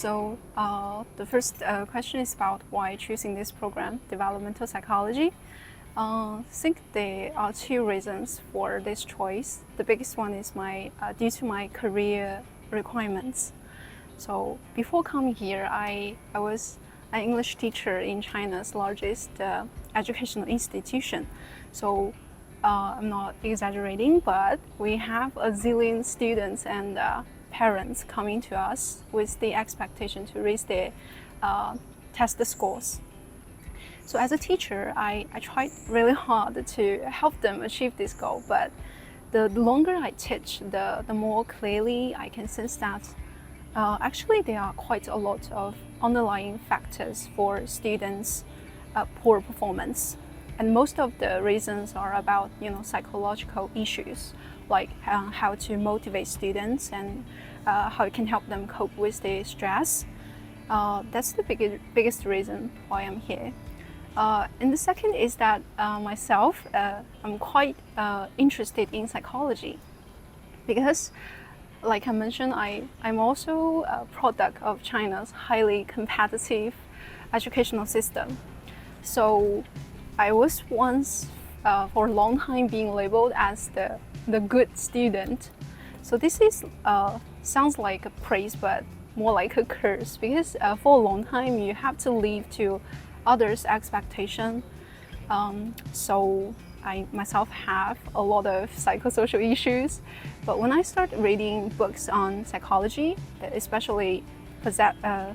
So the first question is about why choosing this program, Developmental Psychology. I think there are two reasons for this choice. The biggest one is due to my career requirements. So before coming here, I was an English teacher in China's largest educational institution. So I'm not exaggerating, but we have a zillion students and parents coming to us with the expectation to raise their test scores. So as a teacher, I tried really hard to help them achieve this goal, but the longer I teach, the more clearly I can sense that actually there are quite a lot of underlying factors for students' poor performance. And most of the reasons are about psychological issues, like how to motivate students and how it can help them cope with their stress. That's the biggest reason why I'm here. And the second is that myself, I'm quite interested in psychology because, like I mentioned, I'm also a product of China's highly competitive educational system. So I was once, for a long time, being labeled as the good student. So this is sounds like a praise, but more like a curse, because for a long time you have to live to others' expectation. So I myself have a lot of psychosocial issues, but when I started reading books on psychology, especially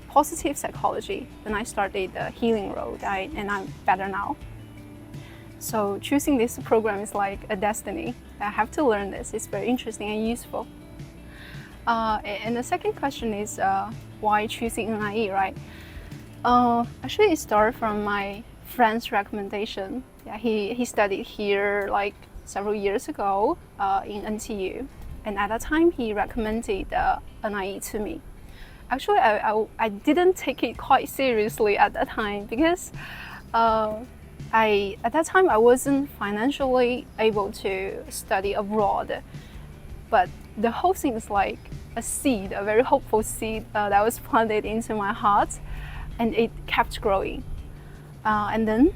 positive psychology, then I started the healing road, and I'm better now. So choosing this program is like a destiny. I have to learn this. It's very interesting and useful. And the second question is why choosing NIE, right? Actually, it started from my friend's recommendation. Yeah, he studied here like several years ago in NTU, and at that time he recommended NIE to me. Actually, I didn't take it quite seriously at that time because at that time I wasn't financially able to study abroad. But the whole thing is like a seed, a very hopeful seed that was planted into my heart, and it kept growing. And then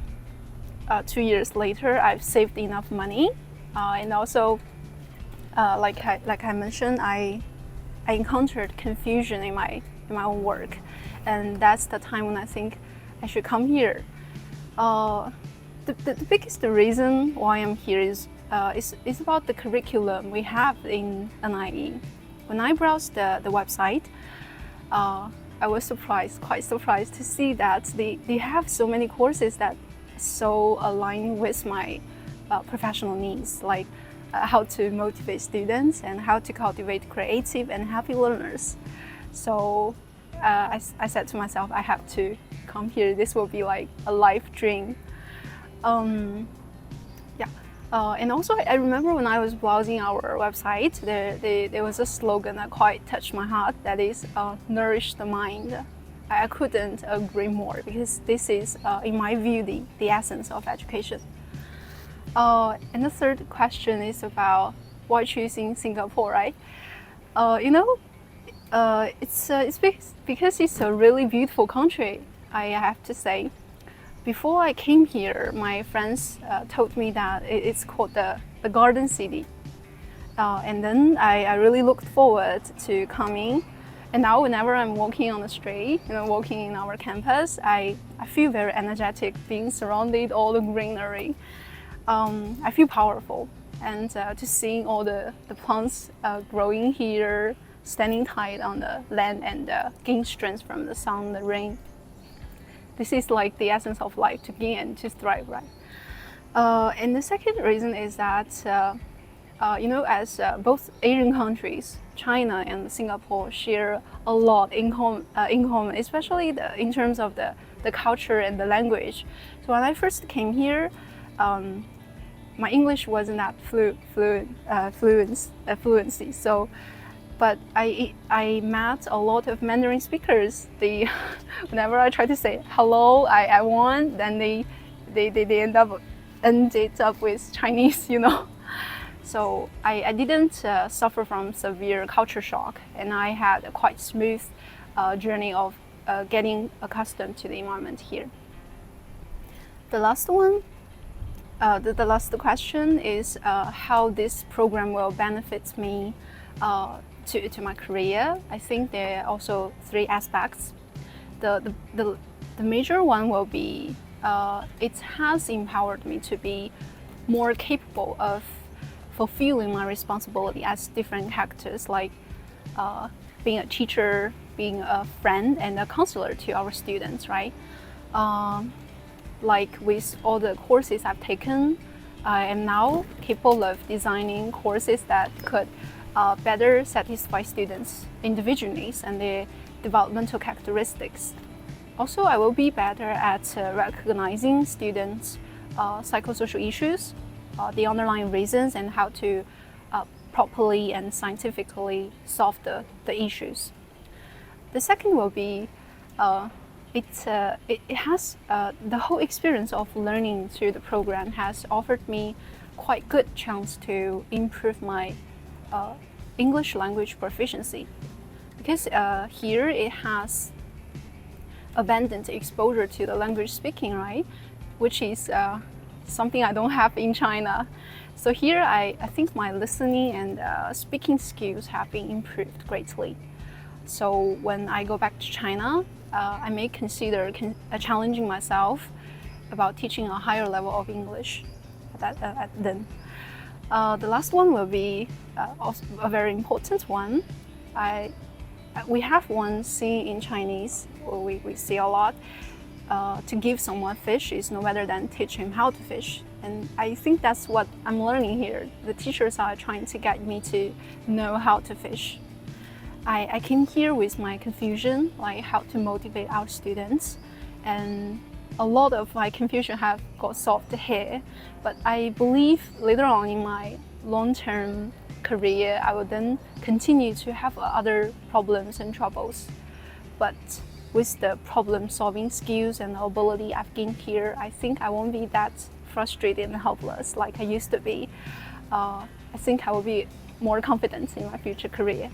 2 years later, I've saved enough money, and also, like I mentioned, I encountered confusion in my own work, and that's the time when I think I should come here. The biggest reason why I'm here is about the curriculum we have in NIE. When I browsed the website, I was quite surprised to see that they have so many courses that so align with my professional needs, like how to motivate students and how to cultivate creative and happy learners. So I said to myself, I have to come here. This will be like a life dream. And also I remember when I was browsing our website, there was a slogan that quite touched my heart, that is nourish the mind. I couldn't agree more, because this is, in my view, the essence of education. And the third question is about why choosing Singapore, right? It's because it's a really beautiful country, I have to say. Before I came here, my friends told me that it's called the Garden City. And then I really looked forward to coming. And now whenever I'm walking on the street, walking in our campus, I feel very energetic, being surrounded all the greenery. I feel powerful. And to seeing all the plants growing here, standing tight on the land and gain strength from the sun, the rain. This is like the essence of life, to gain and to thrive, right? And the second reason is that, as both Asian countries, China and Singapore, share a lot in common, especially in terms of the culture and the language. So when I first came here, my English wasn't that fluency. So, but I met a lot of Mandarin speakers. Whenever I try to say hello, I want, then they ended up with Chinese, So I didn't suffer from severe culture shock, and I had a quite smooth journey of getting accustomed to the environment here. The last one, the last question is how this program will benefit me to my career. I think there are also three aspects. The major one will be it has empowered me to be more capable of fulfilling my responsibility as different characters, like being a teacher, being a friend, and a counselor to our students, right? Like with all the courses I've taken, I am now capable of designing courses that could better satisfy students' individual needs and their developmental characteristics. Also, I will be better at recognizing students' psychosocial issues, the underlying reasons, and how to properly and scientifically solve the issues. The second will be it has the whole experience of learning through the program has offered me quite good chance to improve my English language proficiency, because here it has abundant exposure to the language speaking, right, which is something I don't have in China. So here I think my listening and speaking skills have been improved greatly. So when I go back to China, I may consider challenging myself about teaching a higher level of English then. The last one will be also a very important one. We have one saying in Chinese, we see a lot, to give someone fish is no better than teach him how to fish. And I think that's what I'm learning here. The teachers are trying to get me to know how to fish. I came here with my confusion, like how to motivate our students, and a lot of my confusion have got solved here. But I believe later on in my long-term career, I will then continue to have other problems and troubles. But with the problem-solving skills and ability I've gained here, I think I won't be that frustrated and helpless like I used to be. I think I will be more confident in my future career.